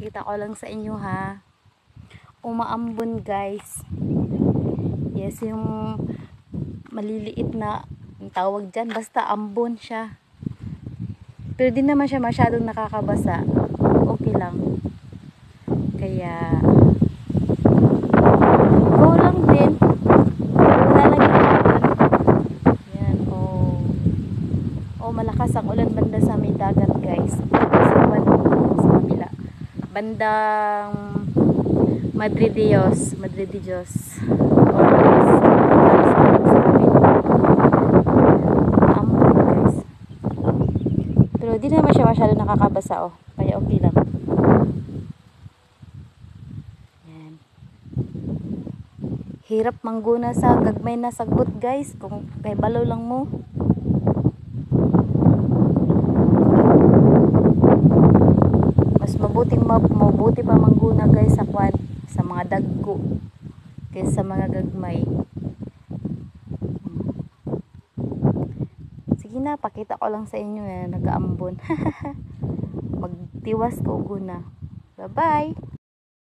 Pakita ko lang sa inyo ha. Umaambon guys. Yes, yung maliliit na ang tawag dyan. Basta ambon siya. Pero di naman siya masyadong nakakabasa. Okay lang. Kaya go lang din. Wala lang yung yan. Oh, malakas ang ulan banda sa may dagat guys. Sa kabila. Bandang Madre de Dios. Guys. Pero di naman siya masyado nakakabasa oh. Kaya okay lang. Yan. Hirap mangguna sa gagmay na sagbot guys. Kung kay balaw lang mo. Mas mabuti pa mangguna guys sa kwan, sa mga dagko kaysa sa mga gagmay. Sige na, pakita ko lang sa inyo na nag-aambon. Magtiwas ko guna. Bye bye.